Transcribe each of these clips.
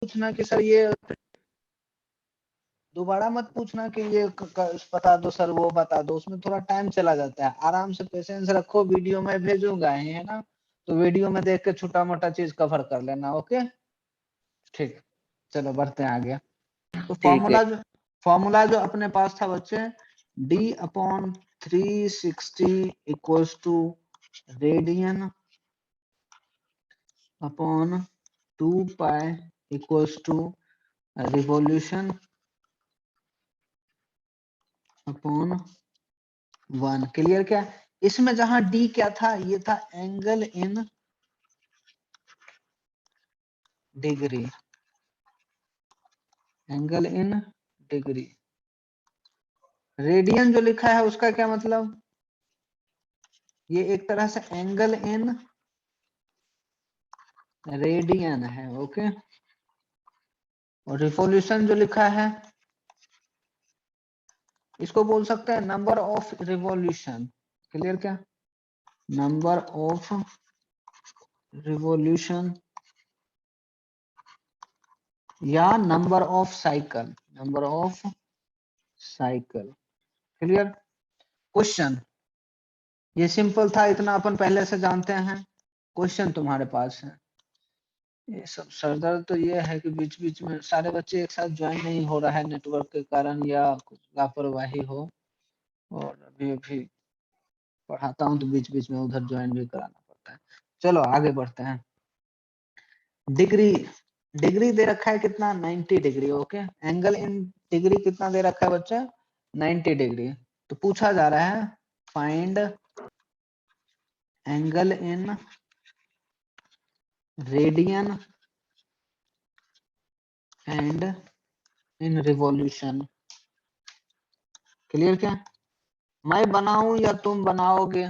पूछना कि सर ये, दोबारा मत पूछना कि ये बता दो सर, वो बता दो, उसमें थोड़ा टाइम चला जाता है। आराम से पेशेंस रखो, वीडियो में भेजूंगा है ना, तो वीडियो में देख के छोटा मोटा चीज कवर कर लेना। ओके ठीक, चलो बढ़ते हैं आगे। तो फॉर्मूला जो अपने पास था बच्चे, d/360 equals to radian upon 2 pi equals to revolution upon 1। Clear क्या? इसमें जहां d क्या था, ये था angle in degree, angle in degree. Radian जो लिखा है उसका क्या मतलब, ये एक तरह से एंगल इन रेडियन है। ओके, और रिवॉल्यूशन जो लिखा है इसको बोल सकते हैं नंबर ऑफ रिवॉल्यूशन। क्लियर क्या? नंबर ऑफ रिवॉल्यूशन या number of cycle, number of cycle. Clear? Question ये सिंपल था, इतना अपन पहले से जानते हैं। क्वेश्चन तुम्हारे पास है। ये सब सरदर्द तो ये है कि बीच बीच में सारे बच्चे एक साथ ज्वाइन नहीं हो रहा है नेटवर्क के कारण या कुछ लापरवाही हो, और अभी अभी पढ़ाता हूँ तो बीच बीच में उधर ज्वाइन भी कराना पड़ता है। चलो आगे बढ़ते हैं। डिग्री, डिग्री दे रखा है कितना, 90 degree. Okay, angle in degree कितना दे रखा है बच्चा, 90 डिग्री। तो पूछा जा रहा है find angle in radian and in revolution. Clear क्या? मैं बनाऊं या तुम बनाओगे?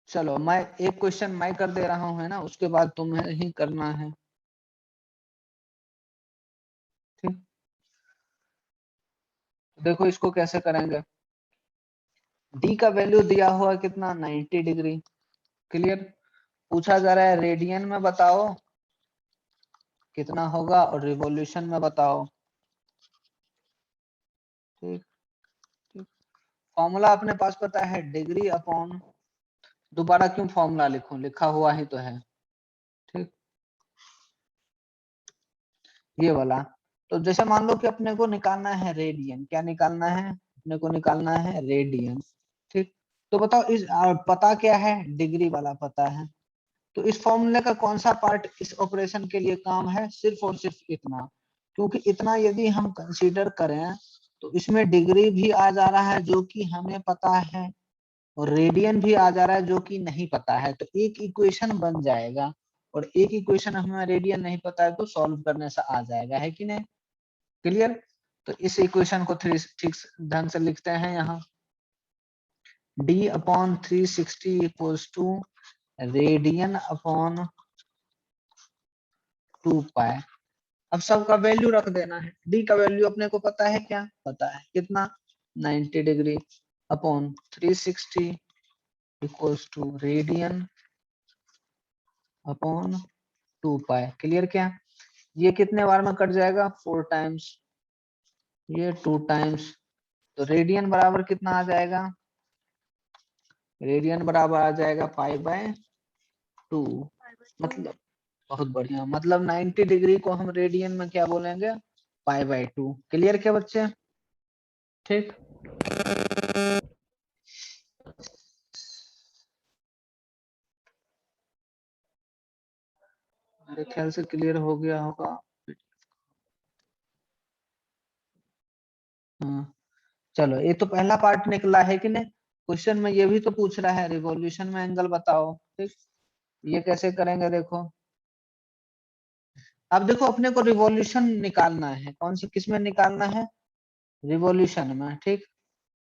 चलो मैं एक क्वेश्चन मैं कर दे रहा हूं है ना, उसके बाद तुम्हें ही करना है। ठीक, देखो इसको कैसे करेंगे। डी का वैल्यू दिया हुआ कितना, 90 डिग्री। क्लियर? पूछा जा रहा है रेडियन में बताओ कितना होगा और रिवॉल्यूशन में बताओ। ठीक ठीक, फॉर्मूला अपने पास पता है, डिग्री अपॉन, दोबारा क्यों फॉर्मूला लिखूं, लिखा हुआ ही तो है। ठीक, ये वाला। तो जैसे मान लो कि अपने को निकालना है रेडियन, क्या निकालना है अपने को, निकालना है रेडियन। ठीक, तो बताओ इस पता क्या है, डिग्री वाला पता है। तो इस फॉर्मूले का कौन सा पार्ट इस ऑपरेशन के लिए काम है, सिर्फ और सिर्फ इतना। क्योंकि इतना यदि हम कंसीडर करें तो इसमें डिग्री भी आ जा रहा है जो कि हमें पता है, और रेडियन भी आ जा रहा है जो कि नहीं पता है। तो एक इक्वेशन बन जाएगा, और एक इक्वेशन हमें रेडियन नहीं पता है तो सॉल्व करने से आ जाएगा, है कि नहीं? क्लियर? तो इस इक्वेशन को ठीक ढंग से लिखते हैं यहाँ, d/360 equals to radian upon 2 pi. अब सबका वैल्यू रख देना है। d का वैल्यू अपने को पता है, क्या पता है, कितना, 90 degree upon 360 equals to radian upon 2 pi. Clear क्या? ये कितने बार में कट जाएगा, 4 टाइम्स, ये 2 टाइम्स। तो रेडियन बराबर कितना आ जाएगा, रेडियन बराबर आ जाएगा π/2। मतलब बहुत बढ़िया, मतलब 90 डिग्री को हम रेडियन में क्या बोलेंगे, π/2। क्लियर क्या बच्चे? ठीक, मेरे ख्याल से क्लियर हो गया होगा। हाँ, चलो ये तो पहला पार्ट निकला है कि नहीं। क्वेश्चन में ये भी तो पूछ रहा है रिवॉल्यूशन में एंगल बताओ। ठीक, ये कैसे करेंगे देखो। अब देखो अपने को रिवॉल्यूशन निकालना है, कौन सी किस में निकालना है, रिवॉल्यूशन में। ठीक,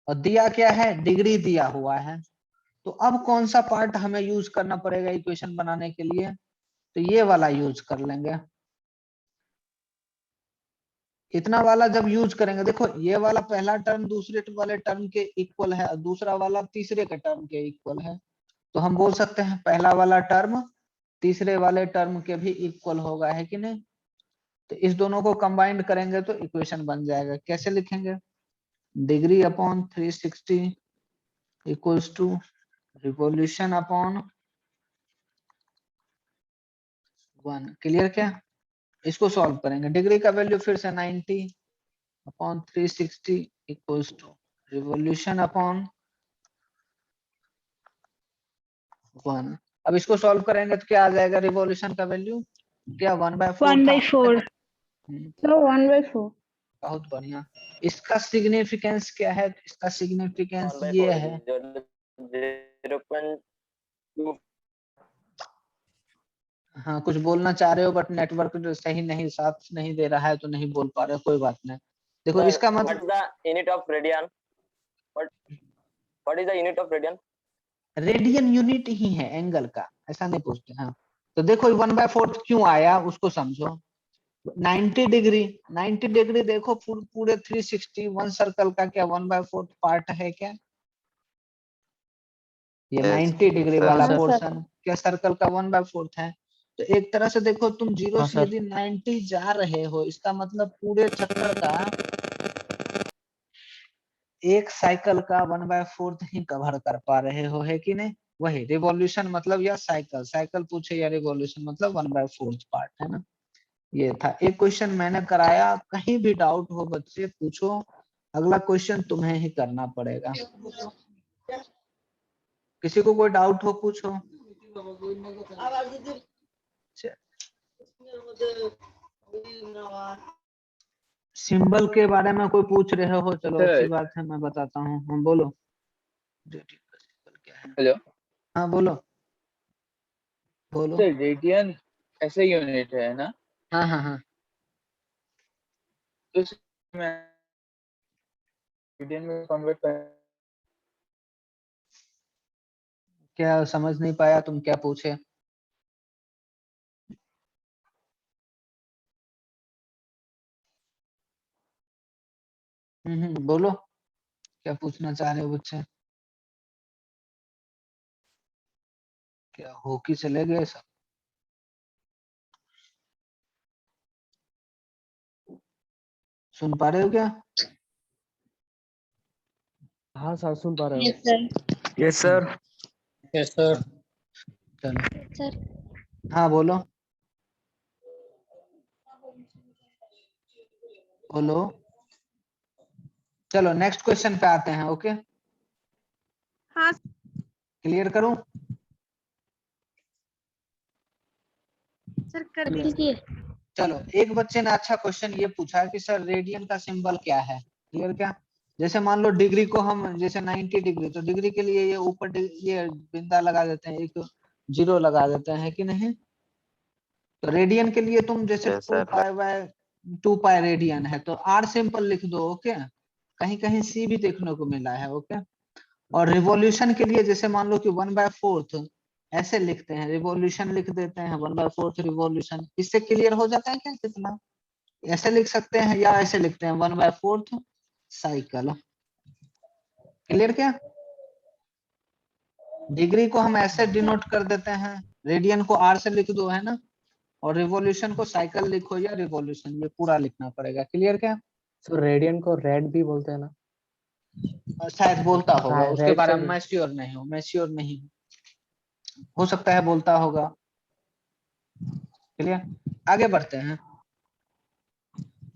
और दिया क्या है, डिग्री दिया हुआ है। तो अब कौन सा पार्ट हमें यूज करना पड़ेगा इक्वेशन बनाने के लिए, तो ये वाला यूज कर लेंगे। इतना वाला जब यूज करेंगे, देखो ये वाला पहला टर्म दूसरे वाले टर्म के इक्वल है, और दूसरा वाला तीसरे के टर्म के इक्वल है। तो हम बोल सकते हैं पहला वाला टर्म तीसरे वाले टर्म के भी इक्वल होगा, है कि नहीं? तो इस दोनों को कंबाइंड करेंगे तो इक्वेशन बन जाएगा। कैसे लिखेंगे? Degree upon 360 equals to revolution upon 1। Clear क्या? इसको सॉल्व करेंगे। डिग्री का वैल्यू फिर से 90 upon 360 equals to revolution upon 1। अब इसको सॉल्व करेंगे तो क्या आ जाएगा? रिवॉल्यूशन का वैल्यू क्या 1/4 था? 1/4। बहुत बढ़िया। इसका सिग्निफिकेंस क्या है? इसका सिग्निफिकेंस ये है, 0.2। हाँ कुछ बोलना चाह रहे हो बट नेटवर्क सही नहीं साथ नहीं दे रहा है तो नहीं बोल पा रहे हो, कोई बात नहीं। देखो इसका मतलब What is the unit of radian? What is the unit of radian? Radian unit ही है एंगल का, ऐसा नहीं पूछते। हाँ तो देखो 1/4 क्यों आया उसको समझो। 90 डिग्री, 90 डिग्री देखो पूरे 360 वन सर्कल का क्या 1/4 पार्ट है क्या? ये 90 डिग्री वाला पोर्शन क्या सर्कल का 1/4 है? तो एक तरह से देखो तुम 0 से यदि 90 जा रहे हो इसका मतलब पूरे चक्कर का एक साइकिल का 1/4 ही कवर कर पा रहे हो, है कि नहीं? वही रिवॉल्यूशन मतलब या साइकिल, साइकिल पूछे या रिवॉल्यूशन मतलब 1/4 पार्ट, है ना? ये था एक क्वेश्चन मैंने कराया। कहीं भी डाउट हो बच्चे पूछो, अगला क्वेश्चन तुम्हें ही करना पड़ेगा। किसी को कोई डाउट हो पूछो। सिंबल के बारे में कोई पूछ रहे हो? चलो अच्छी बात है, मैं बताता हूँ। हम बोलो क्या है? हेलो, हाँ बोलो बोलो। सर रेडियन ऐसे यूनिट है ना? हाँ हाँ हाँ तो मैं रेडियन में कन्वर्ट कर। क्या समझ नहीं पाया, तुम क्या पूछे? बोलो क्या पूछना चाह रहे हो बच्चे? क्या हो कि चले गए सब? सुन पा रहे हो क्या? हाँ सर सुन पा रहे हो। Yes sir. Yes sir. चलो हाँ बोलो बोलो। चलो नेक्स्ट क्वेश्चन पे आते हैं। ओके हाँ क्लियर करूं? सर कर दीजिए। चलो एक बच्चे ने अच्छा क्वेश्चन ये पूछा कि सर रेडियन का सिंबल क्या है? क्लियर क्या? जैसे मान लो डिग्री को हम जैसे 90 डिग्री, तो डिग्री के लिए ये ऊपर ये बिंदा लगा देते हैं, एक 0 लगा देते हैं कि नहीं? तो रेडियन के लिए तुम जैसे 2π रेडियन है तो r सिंपल लिख दो। ओके कहीं कहीं c भी देखने को मिला है। ओके और रिवॉल्यूशन के लिए जैसे मान लो कि 1/4 ऐसे लिखते हैं, रिवॉल्यूशन लिख देते हैं 1/4 रिवॉल्यूशन। इससे क्लियर हो जाता है क्या कितना? ऐसे लिख सकते हैं या ऐसे लिखते हैं 1/4 साइकिल। क्लियर क्या? डिग्री को हम ऐसे डिनोट कर देते हैं, रेडियन को r से लिख दो, है ना? और रिवॉल्यूशन को साइकिल लिखो या रिवॉल्यूशन, ये पूरा लिखना पड़ेगा। क्लियर क्या? सर रेडियन को रेड भी बोलते हैं ना? शायद बोलता होगा, उसके रेड बारे से में मैं श्योर नहीं हूँ, मैं श्योर नहीं हूँ, हो सकता है बोलता होगा। क्लियर? आगे बढ़ते हैं।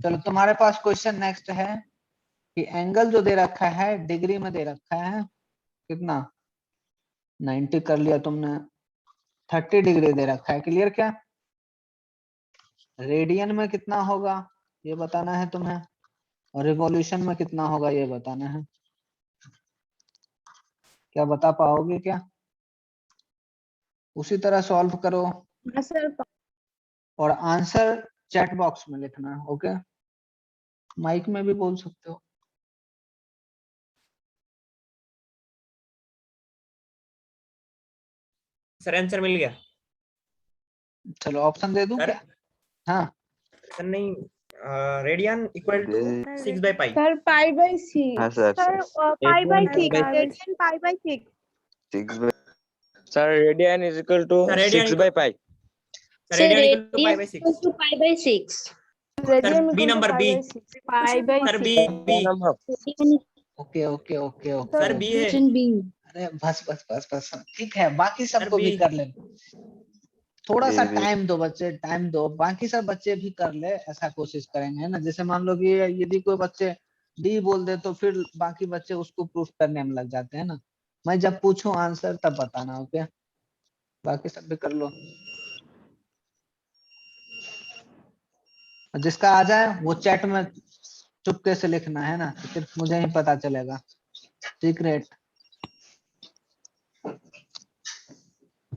चलो तुम्हारे पास क्वेश्चन नेक्स्ट है कि एंगल जो दे रखा है डिग्री में दे रखा है कितना? 90 कर लिया तुमने, 30 डिग्री दे रखा है। क्लियर क्या? रेडियन में कितना होगा ये बताना है तुम्हें, और रिवॉल्यूशन में कितना होगा ये बताना है। क्या बता पाओगे क्या? उसी तरह सॉल्व करो सर और आंसर चैट बॉक्स में लिखना है। ओके माइक में भी बोल सकते हो। सर आंसर मिल गया। चलो ऑप्शन दे दूं सर क्या? हाँ सर नहीं, रेडियन इक्वल टू 6/π। सर π/6। हाँ sir sir π/6 radian π/6। 6/6 Sir, radian is equal to Sir, radian 6 by pi. Sir, radian equal to pi by 6. to pi by 6. Sir, B number B. Pi by Sir, 6. B. Okay okay okay okay Sir, B है. Option B. अरे बस बस बस बस ठीक है, बाकी सबको Sir, भी B. कर ले, थोड़ा सा B, B. टाइम दो बच्चे, टाइम दो, बाकी सब बच्चे भी कर ले, ऐसा कोशिश करेंगे, है ना। जैसे मान लो कि यदि कोई बच्चे डी बोल दे तो फिर बाकी बच्चे उसको प्रूफ करने में लग जाते हैं ना। मैं जब पूछूं आंसर तब बताना, ओके। बाकी सब भी कर लो, जिसका आ जाए वो चैट में चुपके से लिखना है ना, तो सिर्फ मुझे ही पता चलेगा, सीक्रेट।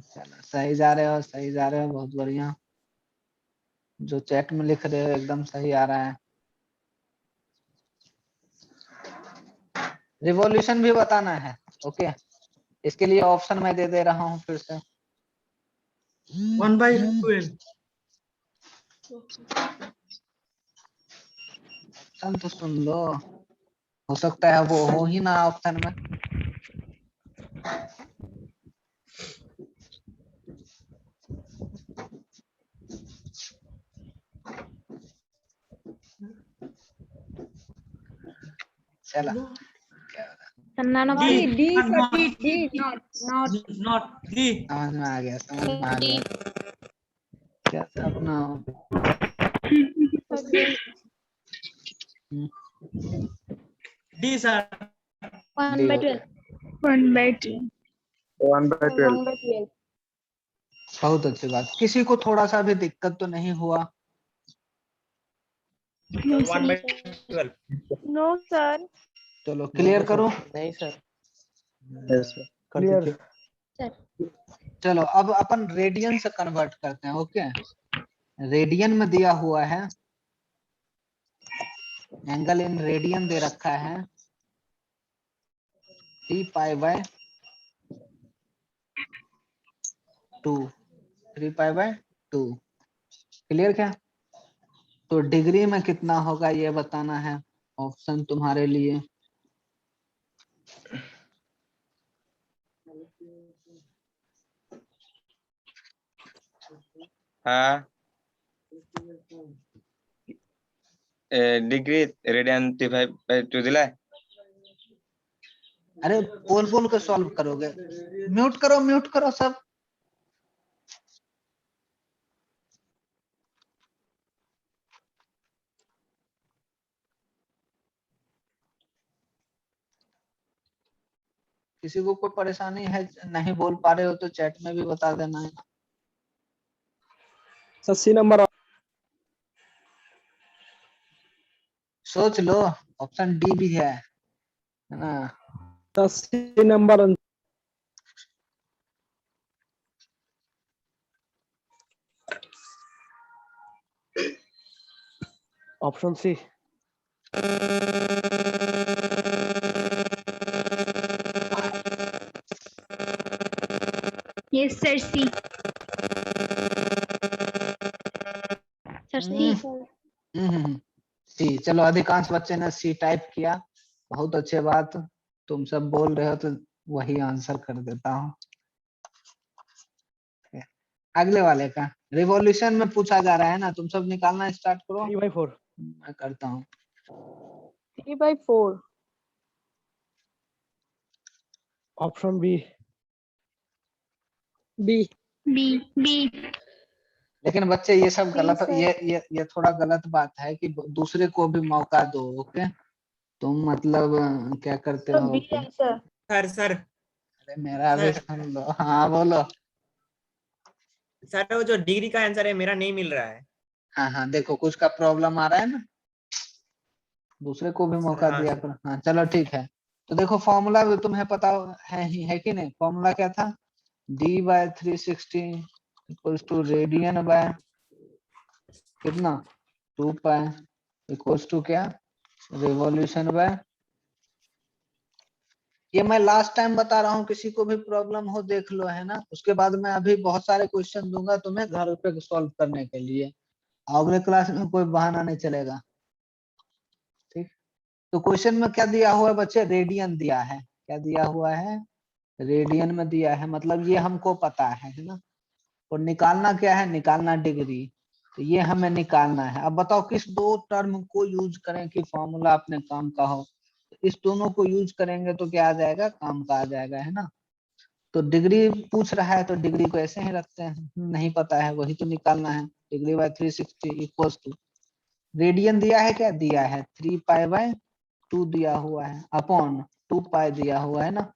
चलो सही जा रहे हो, सही जा रहे हो, बहुत बढ़िया। जो चैट में लिख रहे हो एकदम सही आ रहा है। रिवॉल्यूशन भी बताना है, ओके। इसके लिए ऑप्शन मैं दे दे रहा हूँ फिर से। 1/12. ऑप्शन तो सुन लो, हो सकता है वो हो ही ना ऑप्शन में। चलो None of D. the D. Not. D. Not. Not D. समझ में आ गया, समझ में आ गया। कैसे अपना D, sir. 1 by 12. 1 by 12. 1 by 12. बहुत अच्छी बात। किसी को थोड़ा सा भी दिक्कत तो नहीं हुआ? 1/12. No, sir. चलो क्लियर करो। नहीं सर, Yes, sir. कर Clear. दीजिए। चलो अब अपन रेडियन से कन्वर्ट करते हैं, ओके। रेडियन में दिया हुआ है, एंगल इन रेडियन दे रखा है, T pi by 2, 3 pi by 2। Clear क्या? तो डिग्री में कितना होगा ये बताना है, ऑप्शन तुम्हारे लिए। हाँ, डिग्री रेडियन 3/2 दिला है। अरे बोल बोल के सॉल्व करोगे, म्यूट करो सब। किसी को कोई परेशानी है, नहीं बोल पा रहे हो तो चैट में भी बता देना है। 80 नंबर। सोच लो, ऑप्शन डी भी है ना। 80 number. Option C. Yes, sir. C. Sir, C. C. चलो अधिकांश बच्चे ने सी टाइप किया, बहुत अच्छे बात। तुम सब बोल रहे हो तो वही आंसर कर देता हूँ। अगले वाले का रिवॉल्यूशन में पूछा जा रहा है ना, तुम सब निकालना स्टार्ट करो। 3/4। मैं करता हूँ। 3/4. Option B. B. B. लेकिन बच्चे ये सब गलत, सर। ये थोड़ा गलत बात है कि दूसरे को भी मौका दो, ओके। तुम मतलब क्या करते हो? B answer. Sir. अरे मेरा भी सुन लो। हाँ बोलो। सर वो जो डिग्री का आंसर है मेरा नहीं मिल रहा है। हाँ हाँ देखो, कुछ का प्रॉब्लम आ रहा है ना, दूसरे को भी मौका हाँ, दिया सर। करो। हाँ चलो ठीक है। तो देखो फॉर्मूला भी तुम्हें पता है ही, है कि नहीं? फॉर्मूला क्या था? d/360 equals to radian bye कितना 2 पाई इक्वल्स टू क्या रिवॉल्यूशन बाय। ये मैं लास्ट टाइम बता रहा हूँ, किसी को भी प्रॉब्लम हो देख लो, है ना। उसके बाद मैं अभी बहुत सारे क्वेश्चन दूंगा तुम्हें घर पे सॉल्व करने के लिए, अगले क्लास में कोई बहाना नहीं चलेगा, ठीक। तो क्वेश्चन में क्या दिया हुआ है बच्चे? रेडियन दिया है। क्या दिया हुआ है? रेडियन में दिया है, मतलब ये हमको पता है ना। और निकालना क्या है, निकालना डिग्री, तो ये हमें निकालना है। अब बताओ किस दो टर्म को यूज करें कि फॉर्मूला अपने काम का हो। इस दोनों को यूज करेंगे तो क्या आ जाएगा, काम का आ जाएगा, है ना। तो डिग्री पूछ रहा है तो डिग्री को ऐसे ही रखते हैं, नहीं पता है वही तो निकालना है। Degree by 360 equals to, radian दिया है, क्या दिया है 3π/2 दिया हुआ है, अपॉन 2π दिया हुआ है ना,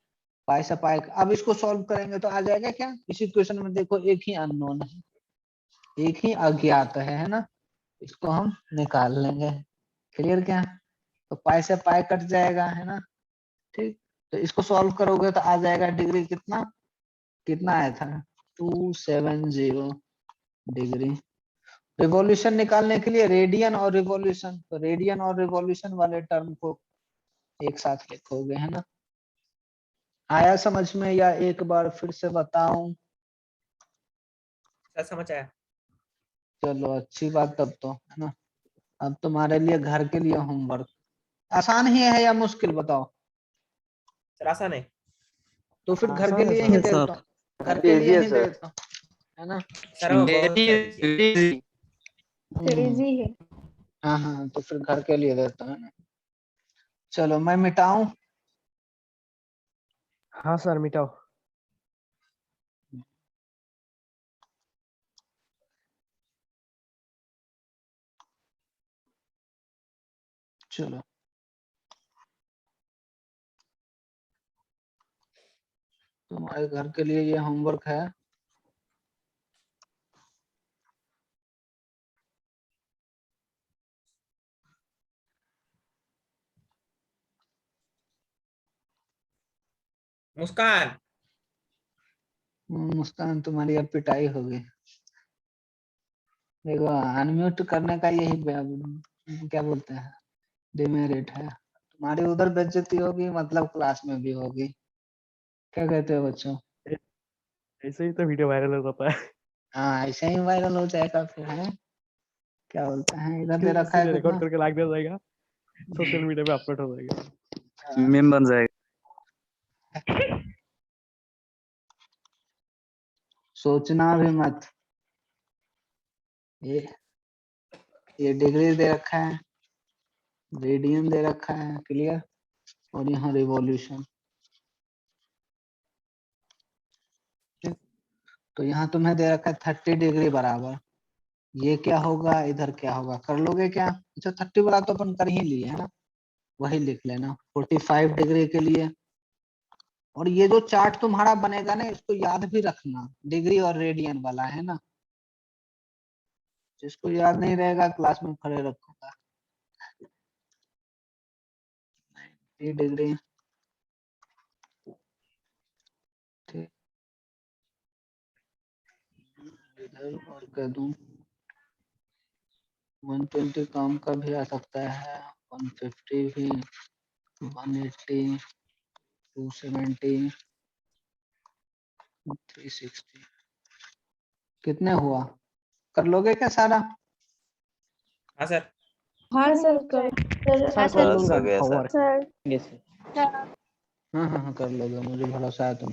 पाई से पाई। अब इसको सॉल्व करेंगे तो आ जाएगा क्या, इसी क्वेश्चन में देखो एक ही अननोन है, एक ही अज्ञात है ना, इसको हम निकाल लेंगे। क्लियर क्या, तो पाई से पाई कट जाएगा, है ना। ठीक, तो इसको सॉल्व करोगे तो आ जाएगा डिग्री कितना, कितना आया था 270 डिग्री। रिवॉल्यूशन निकालने के लिए रेडियन और रिवॉल्यूशन, तो रेडियन और रिवॉल्यूशन वाले टर्म को एक साथ लिखोगे, है ना। आया समझ में या एक बार फिर से बताऊं। सर समझ आया। चलो अच्छी बात, तब तो है ना। अब तुम्हारे लिए घर के लिए होमवर्क, आसान ही है या मुश्किल बताओ। सर आसान है। तो फिर घर आसान के है लिए सर। ही देता हूँ, घर के लिए ही देता हूँ, है ना। सर वो बहुत दीजिए। इजी है। हाँ हाँ, तो फिर घर के लिए देता हूँ ना। चलो मैं मिटाऊं। हाँ सर मिटाओ। चलो तुम्हारे घर के लिए ये होमवर्क है। मुस्कान। मुस्कान तुम्हारी अब पिटाई होगी। देखो अनम्यूट करने का यही क्या बोलते हैं, डिमेरिट है। तुम्हारी उधर बेइज्जती होगी, मतलब क्लास में भी होगी। क्या कहते हो बच्चों। ऐसे ही तो वीडियो वायरल हो जाता है। हाँ ऐसे ही वायरल हो जाएगा फिर, है क्या बोलते हैं, इधर दे रखा है इसीलिए रिकॉर्ड कितना। करके लाइक दिया जाएगा, सोशल मीडिया पे अपलोड हो जाएगा। हाँ, मीम बन जाएगा। सोचना भी मत। ये डिग्री दे रखा है, रेडियन दे रखा है, क्लियर। और यहाँ रिवॉल्यूशन, तो यहाँ तुम्हें दे रखा है 30 डिग्री बराबर। ये क्या होगा, इधर क्या होगा, कर लोगे क्या। अच्छा 30 वाला तो अपन कर ही लिए है ना, वही लिख लेना 45 डिग्री के लिए। और ये जो चार्ट तुम्हारा बनेगा ना, इसको याद भी रखना, डिग्री और रेडियन वाला, है ना। जिसको याद नहीं रहेगा क्लास में खड़े रखूंगा। 90 डिग्री, ठीक, इधर और कह दूं 120 काम का भी आ सकता है, 150 भी, 180, 270, 360। कितने हुआ, कर लोगे क्या सारा। हाँ सर। हाँ सर कर सर कर बस लूंगा हो गया सर। होमवर्क। सर हाँ हाँ हाँ कर लोगे, मुझे भरोसा है तुम।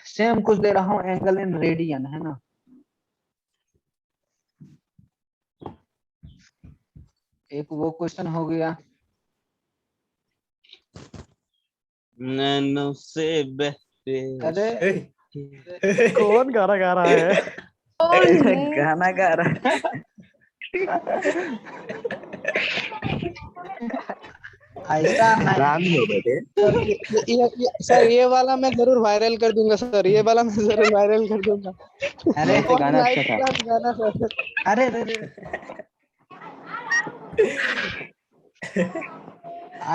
सेम कुछ दे रहा हूँ, एंगल इन रेडियन, है ना। एक वो क्वेश्चन हो गया। नैनो से बहते अरे कौन गाना गा रहा है। गाना गा रहा है। ऐसा नहीं रामी हो बेटे। सर सर ये वाला मैं जरूर वायरल कर दूंगा सर, ये वाला मैं जरूर वायरल कर दूंगा। अरे और लाइट क्लास गाना सर। अरे अरे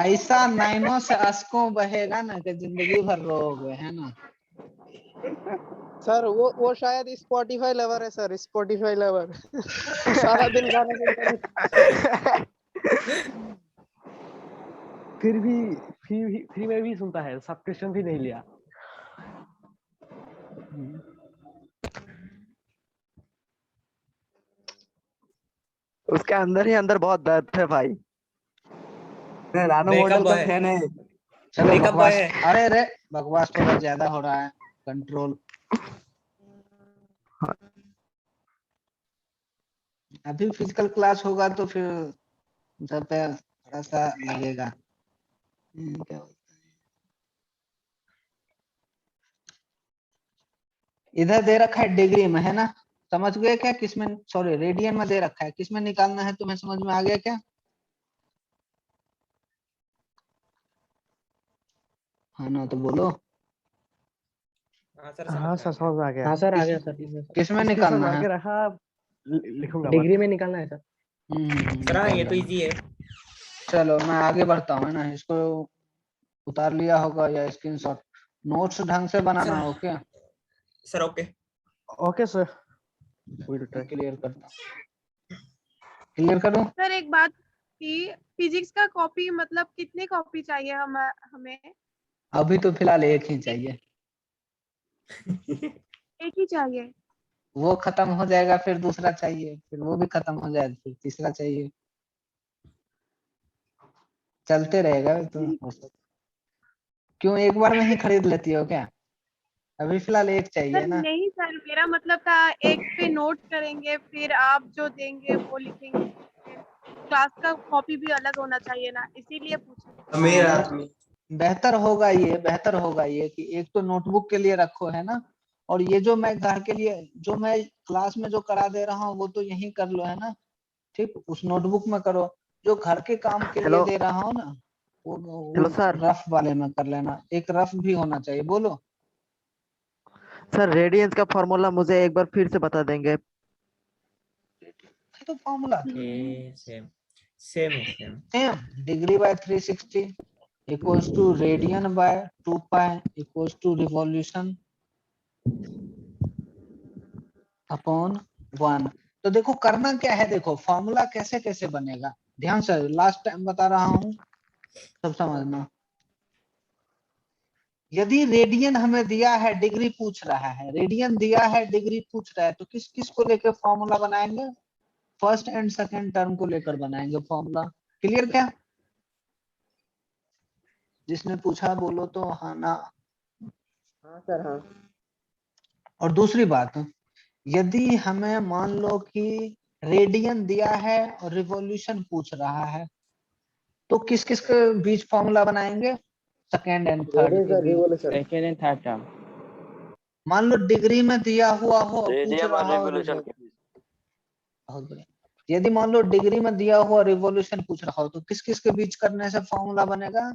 ऐसा नैनो से अशकों बहेगा ना कि जिंदगी भर रोओगे, है ना। सर वो शायद स्पॉटिफाई लवर है सर, स्पॉटिफाई लवर। सारा दिन गाना सुनता रहता है। फ्री में भी सुनता है, सब्सक्रिप्शन भी नहीं लिया। उसके अंदर ही अंदर बहुत दर्द है भाई। मैं रानू ब्रेकअप मॉडल का बॉय। फैन है। चलो ब्रेकअप बॉय बकवास, है। अरे अरे बकवास थोड़ा ज्यादा हो रहा है, कंट्रोल। अभी फिजिकल क्लास होगा तो फिर सब पे थोड़ा सा लगेगा। क्या बोलते हैं? इधर दे रखा है डिग्री में, है ना? समझ गए क्या? किसमें, सॉरी रेडियन में दे रखा है, किसमें निकालना है तुम्हें समझ में आ गया क्या? हाँ ना तो बोलो। हाँ सर हाँ सर समझ में आ समझ में आ गया। हाँ सर आ किस- गया सर। किसमें इसमें निकालना सर है? आगे रखा लिखूंगा डिग्री में निकालना है सर। सर हाँ ये तो निकाल इजी है। लेना। चलो मैं आगे बढ़ता हूँ, है ना? इसको उतार लिया होगा या स्क्रीनशॉट। नोट्स ढंग से बनाना हो क्या? Sir okay. Okay sir, will try. Clear करता हूँ, क्लियर करूँ? सर एक बात कि फिजिक्स का कॉपी मतलब कितने कॉपी चाहिए हमें? अभी तो फिलहाल एक ही चाहिए। एक ही चाहिए? वो खत्म हो जाएगा फिर दूसरा चाहिए, फिर वो भी खत्म हो जाएगा फिर तीसरा चाहिए, चलते रहेगा तो हो सकता। क्यों एक बार में ही खरीद लेती हो क्या? अभी फिलहाल एक चाहिए सर ना। नहीं सर, मेरा मतलब था एक पे नोट करेंगे, फिर आप जो देंगे वो लिखेंगे। क्लास का कॉपी भी अलग होना चाहिए ना, इसीलिए पूछा। मेरा बेहतर होगा ये, बेहतर होगा ये कि एक तो नोटबुक के लिए रखो, है ना? और ये जो मैं घर के लिए, जो मैं क्लास में जो करा दे रहा हूँ वो तो यही कर लो, है ना? ठीक, उस नोटबुक में करो। जो घर के काम के लिए हेलो दे रहा हूँ ना, वो हेलो सर। रफ वाले में कर लेना। एक रफ भी होना चाहिए। बोलो। सर रेडियंस का फॉर्मूला मुझे एक बार फिर से बता देंगे? तो फॉर्मूला ओके सेम सेम है same. Same, degree by 360 equals to radian by 2 pi equals to revolution upon 1। तो देखो करना क्या है, देखो फॉर्मूला कैसे कैसे बनेगा, ध्यान से लास्ट टाइम बता रहा हूँ, सब समझना। यदि रेडियन हमें दिया है, डिग्री पूछ रहा है, रेडियन दिया है, डिग्री पूछ रहा है, तो किस किस को लेकर फॉर्मूला बनाएंगे? फर्स्ट एंड सेकंड टर्म को लेकर बनाएंगे फॉर्मूला। क्लियर क्या? जिसने पूछा बोलो तो हाँ ना। हाँ सर हाँ। और दूसरी बात, यदि हमें मान लो कि रेडियन दिया है और रिवॉल्यूशन पूछ रहा है, तो किस किस के बीच फॉर्मूला बनाएंगे? सेकेंड एंड थर्ड के बीच। Second and third term. मान लो डिग्री में दिया हुआ हो, पूछ रहा हो रिवॉल्यूशन। बहुत बढ़िया। यदि मान लो डिग्री में दिया हुआ रिवॉल्यूशन पूछ रहा हो, तो किस किस के बीच करने से फॉर्मूला बनेगा?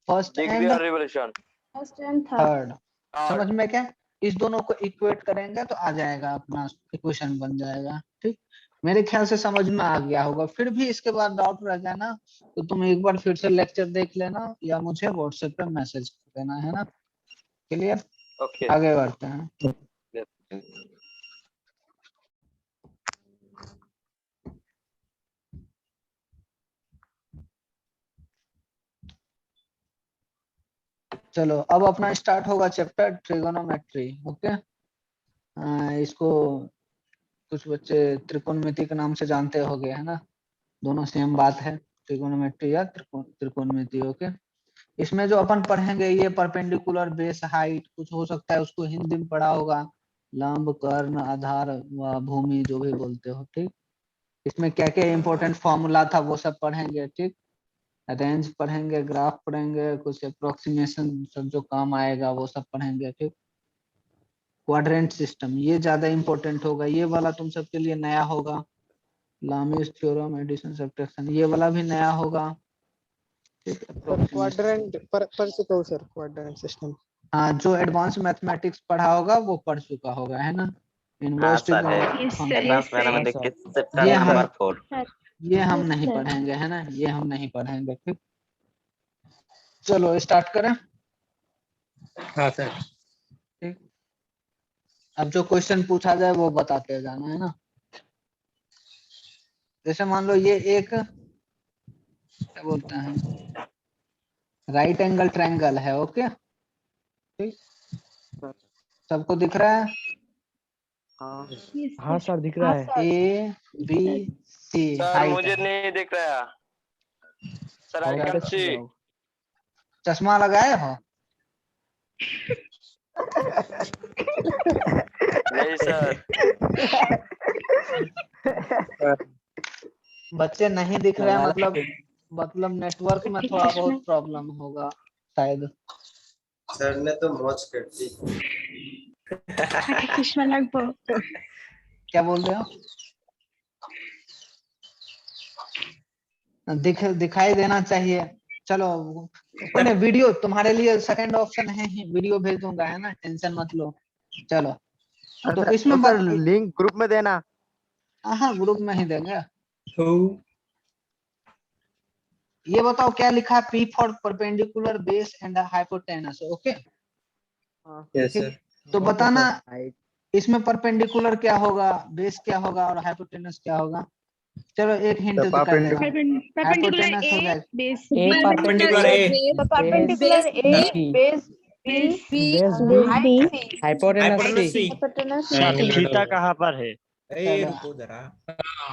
First and first and third. समझ में क्या? इस दोनों को इक्वेट करेंगे तो आ जाएगा, अपना इक्वेशन बन जाएगा। ठीक, मेरे ख्याल से समझ में आ गया होगा। फिर भी इसके बाद डाउट रह जाए ना, तो तुम एक बार फिर से लेक्चर देख लेना या मुझे व्हाट्सएप पे मैसेज कर देना, है ना? क्लियर? आगे बढ़ते हैं। चलो अब अपना स्टार्ट होगा चैप्टर ट्रिगोनोमेट्री। ओके, इसको कुछ बच्चे त्रिकोणमिति के नाम से जानते होंगे, है ना? दोनों सेम बात है, ट्रिगोनोमेट्री या त्रिकोणमिति। ओके, इसमें जो अपन पढ़ेंगे ये परपेंडिकुलर, बेस, हाइट, कुछ हो सकता है उसको हिंदी में पढ़ा होगा, लंब, कर्ण, आधार व भूमि जो भी बोलते हो। ठीक, इसमें क्या क्या इंपॉर्टेंट फॉर्मूला था वो सब पढ़ेंगे। ठीक, रेंज पढ़ेंगे, ग्राफ पढ़ेंगे, कुछ अप्रोक्सीमेशन सब जो काम आएगा वो सब पढ़ेंगे। ठीक, क्वाड्रेंट सिस्टम ये ज्यादा इंपॉर्टेंट होगा, ये वाला तुम सबके लिए नया होगा। लामिस थ्योरम, एडिशन, सब्ट्रैक्शन, ये वाला भी नया होगा। ठीक, सर approximation। क्वाड्रेंट पर चुका हूँ सर, क्वाड्रेंट सिस्टम। हाँ, जो एडवांस मैथमेटिक्स पढ़ा होगा वो पढ़ चुका होगा, है ना? इनवर्स ये हम नहीं पढ़ेंगे, है ना? ये हम नहीं पढ़ेंगे। ठीक, चलो स्टार्ट करें। हाँ सर। ठीक, अब जो क्वेश्चन पूछा जाए वो बताते जाना, है ना? जैसे मान लो ये एक क्या बोलते हैं, राइट एंगल ट्रायंगल है। ओके, ठीक, सबको दिख रहा है? हाँ सर दिख रहा है। ए बी सी हाइट है। नहीं दिख रहा सर। और कैसे जाऊं? चश्मा लगाए हो? नहीं सर। बच्चे नहीं दिख रहे हैं, मतलब नेटवर्क में थोड़ा बहुत प्रॉब्लम होगा शायद। सर ने तो मौज कर दी। क्या बोल रहे हो? दिखाई देना चाहिए। चलो कोई नहीं, वीडियो तुम्हारे लिए सेकंड ऑप्शन है ही, वीडियो भेज दूंगा, है ना, टेंशन मत लो। चलो तो इसमें सर लिंक ग्रुप में देना। हाँ ग्रुप में ही देंगे। ये बताओ क्या लिखा है, P for perpendicular base and hypotenuse. Okay yes sir. तो बताना इसमें परपेंडिकुलर क्या होगा, बेस क्या होगा और हाइपोटेनस क्या होगा। चलो एक हिंट तो कर देना, हाइपोटेनस हो जाएगा परपेंडिकुलर बेस हाइपोटेनस सी। थीटा कहाँ पर है? ए रुको जरा।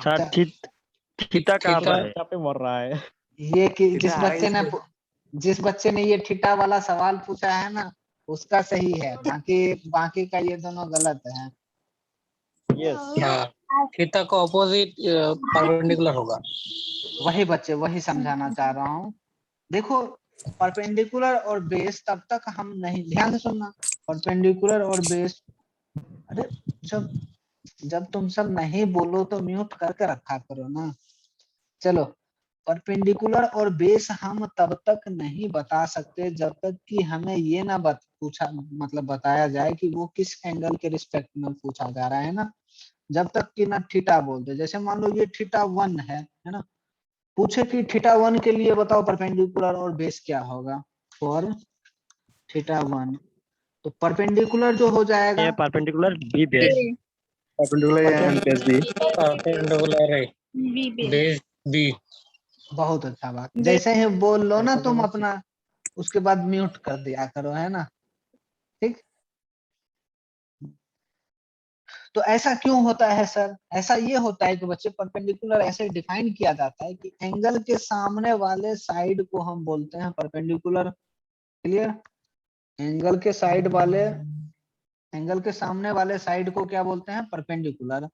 सर थीटा कहाँ पर है? पे मर रहा है। ये कि जिस बच्चे ने ये थीटा वाला सवाल पूछा है ना, उसका सही है, बाकी का ये दोनों गलत है। यस थीटा का ऑपोजिट परपेंडिकुलर होगा। वही बच्चे, वही समझाना चाह रहा हूँ। देखो परपेंडिकुलर और बेस तब तक हम नहीं, ध्यान से सुनना, परपेंडिकुलर और बेस, अरे जब तुम सब नहीं बोलो तो म्यूट करके रखा करो ना। चलो परपेंडिकुलर और बेस हम तब तक नहीं बता सकते जब तक कि हमें ये ना मतलब बताया जाए कि वो किस एंगल के रिस्पेक्ट में पूछा जा रहा है ना। जब तक कि ना थीटा बोल दे, जैसे मान लो ये थीटा 1 है ना, पूछे कि थीटा 1 के लिए बताओ परपेंडिकुलर और बेस क्या होगा फॉर थीटा 1, तो परपेंडिकुलर जो हो जाएगा ये perpendicular B base, base B. बहुत अच्छा बात, जैसे ही बोल लो ना तुम अपना, उसके बाद म्यूट कर दिया करो, है ना, ठीक। तो ऐसा क्यों होता है सर? ऐसा ये होता है कि बच्चे परपेंडिकुलर ऐसे डिफाइन किया जाता है कि एंगल के सामने वाले साइड को हम बोलते हैं परपेंडिकुलर। क्लियर? एंगल के सामने वाले साइड को क्या बोलते हैं? परपेंडिकुलर।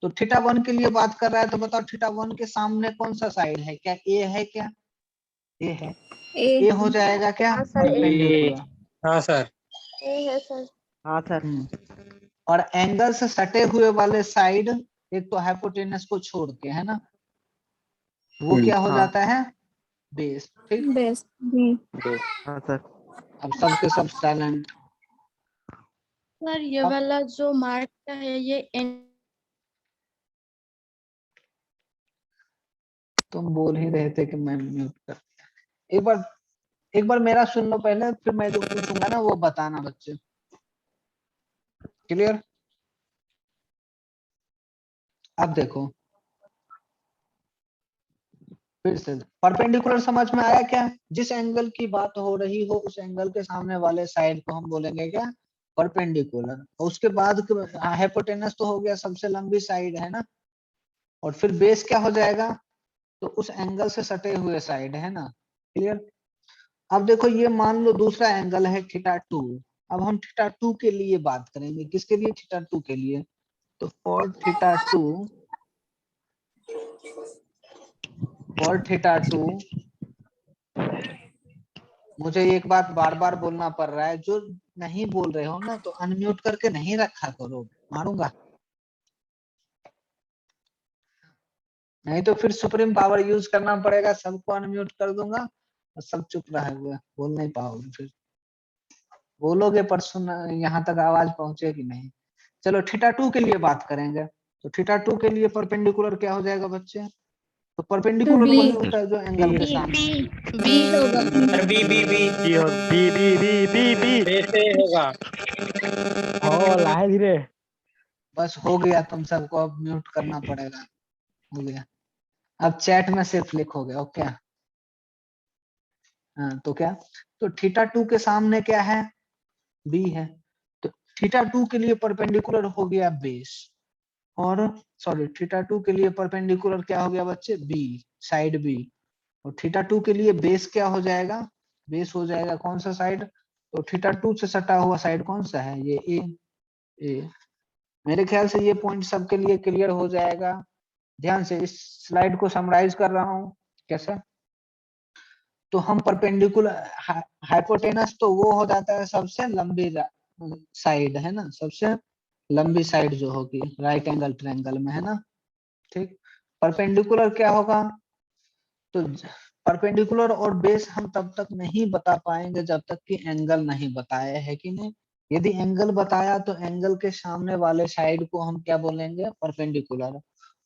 तो थीटा 1 के लिए बात कर रहा है तो बताओ थीटा 1 के सामने कौन सा साइड है? क्या ए है? क्या ए है? ए हो जाएगा क्या परपेंडिकुलर? हाँ सर। हाँ सर। और एंगल से सटे हुए वाले साइड, एक तो हाइपोटेनस को छोड़ के, है ना, वो क्या हो जाता है? बेस। ठीक, हाँ सर। अब सबके सब साइलेंट। सर ये वाला जो मार्क का है ये तुम बोल ही रहे थे कि मैं म्यूट कर दिया। एक बार मेरा सुन लो पहले, फिर मैं जो पूछूंगा ना वो बताना बच्चे। क्लियर? अब देखो फिर से, परपेंडिकुलर समझ में आया क्या? जिस एंगल की बात हो रही हो उस एंगल के सामने वाले साइड को हम बोलेंगे क्या? परपेंडिकुलर। और उसके बाद हाइपोटेनस तो हो गया सबसे लंबी साइड, है ना, और फिर बेस क्या हो जाएगा? तो उस एंगल से सटे हुए साइड, है ना। क्लियर? अब देखो ये मान लो दूसरा एंगल है थीटा 2। अब हम थीटा 2 के लिए बात करेंगे। किसके लिए? थीटा 2 के लिए। तो फॉर थीटा 2 मुझे एक बात बार बार बोलना पड़ रहा है, जो नहीं बोल रहे हो ना तो अनम्यूट करके नहीं रखा करो, मारूंगा नहीं तो फिर सुप्रीम पावर यूज करना पड़ेगा, सबको अनम्यूट कर दूंगा और सब चुप रहे हुए, बोल नहीं पाओगे, फिर बोलोगे पर सुन यहाँ तक आवाज पहुंचेगी नहीं। चलो थीटा 2 के लिए बात करेंगे। तो थीटा 2 के लिए परपेंडिकुलर क्या हो जाएगा बच्चे? तो परपेंडिकुलर वही होता है जो एंगल के सामने। होगा। ओ लाए धीरे। बस हो गया, तुम सबको अब म्यूट करना पड़ेगा। हो गया, अब चैट में सिर्फ लिखोगे। ओके हाँ, तो क्या, तो थीटा 2 के सामने क्या है? बी है। तो थीटा 2 के लिए परपेंडिकुलर हो गया बेस, और सॉरी थीटा 2 के लिए परपेंडिकुलर क्या हो गया बच्चे? B, side B. और थीटा 2 के लिए बेस क्या हो जाएगा? बेस हो जाएगा कौन सा साइड? तो θ2 से सटा हुआ साइड कौन सा है? ये ए। मेरे ख्याल से ये पॉइंट सबके लिए क्लियर हो जाएगा। ध्यान से इस स्लाइड को समराइज कर रहा हूँ। कैसे? तो हम परपेंडिकुलर हाइपोटेनस तो वो हो जाता है सबसे लंबी साइड, है ना, सबसे लंबी साइड जो होगी राइट एंगल ट्रायंगल में, है ना। ठीक, परपेंडिकुलर क्या होगा? तो परपेंडिकुलर और बेस हम तब तक नहीं बता पाएंगे जब तक कि एंगल नहीं बताया है कि नहीं। यदि एंगल बताया तो एंगल के सामने वाले साइड को हम क्या बोलेंगे? परपेंडिकुलर।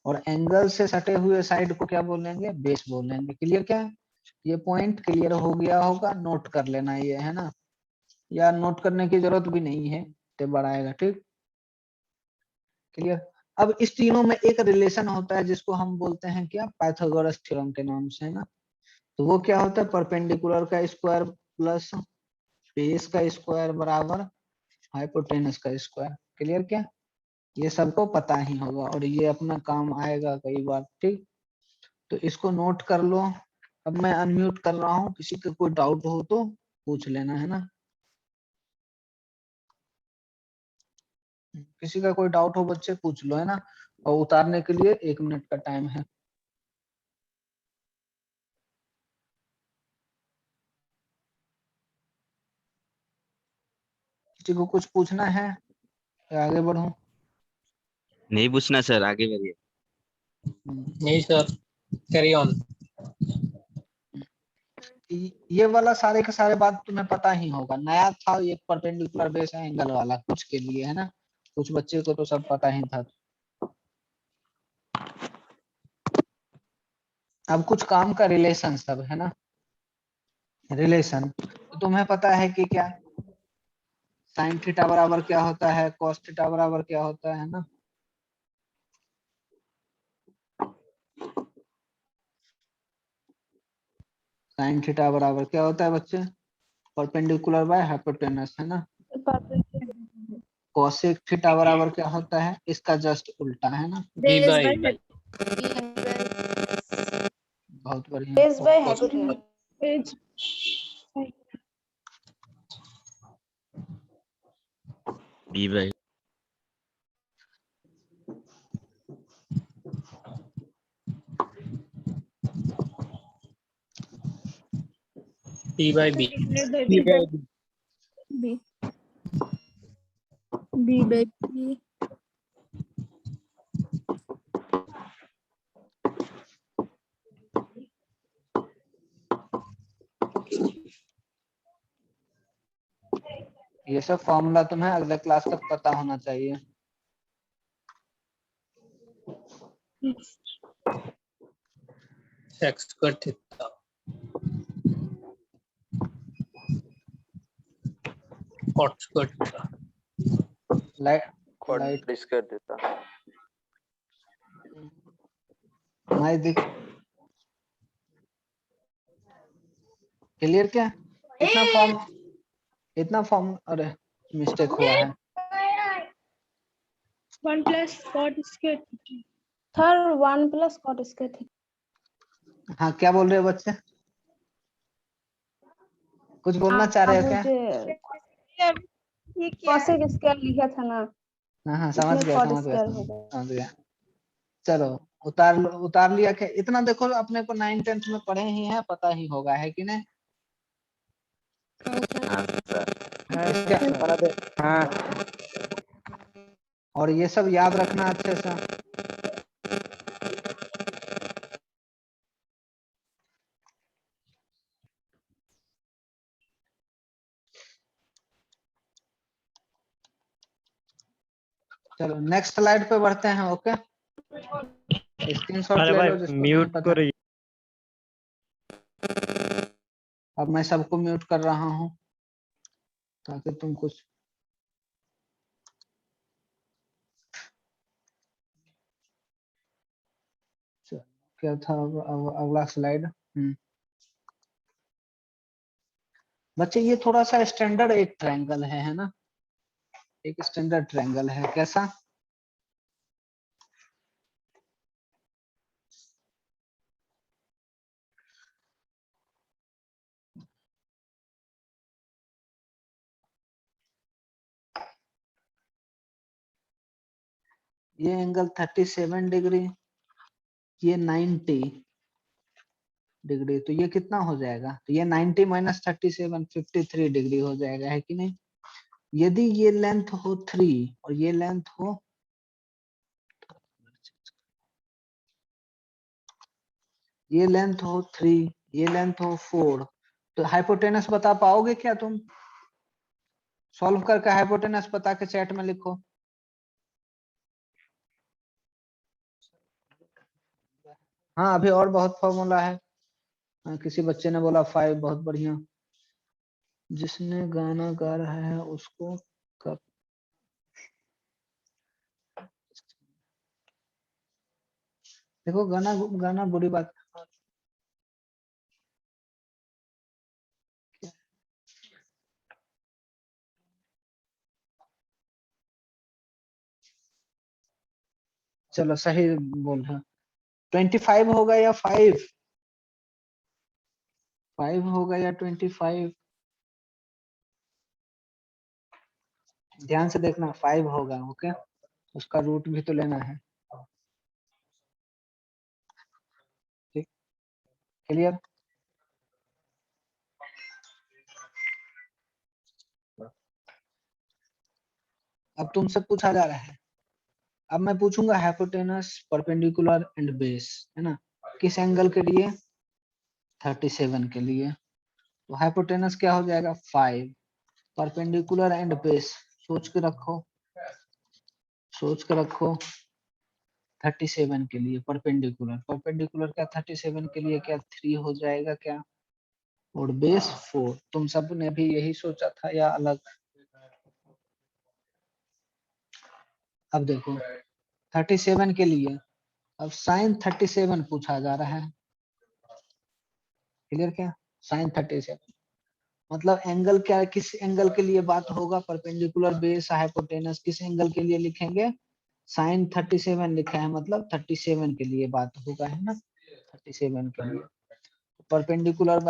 और एंगल से सटे हुए साइड को क्या बोलेंगे? बेस बोलेंगे। क्लियर? क्या ये पॉइंट क्लियर हो गया होगा? नोट कर लेना ये, है ना, या नोट करने की जरूरत भी नहीं है, तो बढ़ाएगा। ठीक, क्लियर। अब इस तीनों में एक रिलेशन होता है जिसको हम बोलते हैं क्या? पाइथागोरस थ्योरम के नाम से, है ना। तो वो क्या होता है? परपेंडिकुलर का स्क्वायर प्लस बेस का स्क्वायर बराबर हाइपोटेनस का स्क्वायर। क्लियर? क्या ये सबको पता ही होगा और ये अपना काम आएगा कई बार। ठीक, तो इसको नोट कर लो। अब मैं अनम्यूट कर रहा हूँ, किसी का कोई डाउट हो तो पूछ लेना, है ना। किसी का कोई डाउट हो बच्चे पूछ लो, है ना। और उतारने के लिए 1 मिनट का टाइम है। किसी को कुछ पूछना है या आगे बढ़ूं? नहीं पूछना सर, आगे बढ़िए। नहीं सर, कैरी ऑन। ये वाला सारे के सारे बात तुम्हें पता ही होगा। नया था ये परपेंडिकुलर बेस है एंगल वाला कुछ के लिए, है ना। कुछ बच्चे को तो सब पता ही था। अब कुछ काम का रिलेशन सब, है ना। रिलेशन तो तुम्हें पता है कि क्या साइन थीटा बराबर क्या होता है, कॉस थीटा बराबर क्या होता है ना। साइन थीटा बराबर क्या होता है बच्चे? परपेंडिकुलर बाय हाइपोटेनस, है ना। कोसेक थीटा बराबर क्या होता है? इसका जस्ट उल्टा, है ना। बी बाई बहुत बढ़िया। Base by hypotenuse. B by B by B. B by B. ये सब फॉर्मूला तुम्हें अगले क्लास तक पता होना चाहिए। Sec square theta cot square theta. Light डिस्कर देता। मैं दिख क्लियर? क्या इतना फॉर्म अरे मिस्टेक हुआ है। 1 plus cot square theta। Sir 1 plus cot square theta। हाँ, क्या बोल रहे हो बच्चे? कुछ बोलना चाह रहे हो क्या? ठीक है। cosec स्क्वायर लिखा था ना, हाँ हाँ, समझ इसमें गया cot समझ गया स्क्वायर हो गया। समझ गया। चलो उतार लिया। क्या इतना देखो, अपने को 9th-10th में पढ़े ही हैं, पता ही होगा, है कि नहीं। इसका हाँ और ये सब याद रखना अच्छे से। चलो नेक्स्ट स्लाइड पे बढ़ते हैं। ओके, स्क्रीनशॉट अरे ले भाई लो जिसको नहीं म्यूट पता। करो। अब मैं सबको म्यूट कर रहा हूँ ताकि तुम कुछ क्या था अगला स्लाइड। बच्चे ये थोड़ा सा स्टैंडर्ड एक ट्रायंगल है ना। एक स्टैंडर्ड ट्रायंगल है। कैसा? ये एंगल 37 डिग्री, ये 90 डिग्री, तो ये कितना हो जाएगा? तो ये 90 माइनस 37 53 डिग्री हो जाएगा, है कि नहीं? यदि ये लेंथ हो 3 और ये लेंथ हो ये लेंथ हो 3, ये लेंथ हो 4, तो हाइपोटेनस बता पाओगे क्या तुम? सॉल्व करके हाइपोटेनस बता के चैट में लिखो। हाँ अभी और बहुत फॉर्मूला है। हाँ, किसी बच्चे ने बोला 5, बहुत बढ़िया। जिसने गाना गा रहा है उसको कब देखो गाना गाना बुरी बात चलो सही बोल रहा। 25 होगा या 5 होगा या 25? ध्यान से देखना, 5 होगा। ओके, उसका रूट भी तो लेना है। ठीक, क्लियर? अब तुमसे पूछा जा रहा है, अब मैं पूछूंगा हाइपोटेनस, परपेंडिकुलर एंड बेस, है ना? किस एंगल के लिए? 37 के लिए। तो हाइपोटेनस क्या हो जाएगा? 5, परपेंडिकुलर एंड बेस सोच के रखो, 37 के लिए परपेंडिकुलर क्या 37 के लिए क्या 3 हो जाएगा क्या? और बेस 4। तुम सब ने भी यही सोचा था या अलग? अब देखो 37 के लिए अब sin 37 पूछा जा रहा है। क्लियर? क्या sin 37 मतलब एंगल क्या, किस एंगल के लिए बात होगा? परपेंडिकुलर, बेस, हाइपोटेनस, किस एंगल के लिए लिखेंगे? sin 37 लिखा है मतलब 37 के लिए बात होगा, है ना? 37 के लिए परपेंडिकुलर